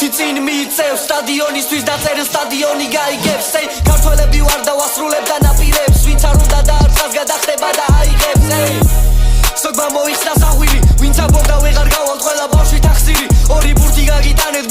წინ მიიწევს სტადიონისთვის დაწერილ სტადიონი გაიგებს ეი ქართველები ვარ და ვასრულებ დანაპირებს ვინც არ უნდა დაარწას გადახდება და აიღებს ეი სოგმა მოიხსნა საღვირი ვინც ამბობდა ვეღარ გავალთ ყველა ბავშვი თახსირი ორი ბურთი გაგიტანეთ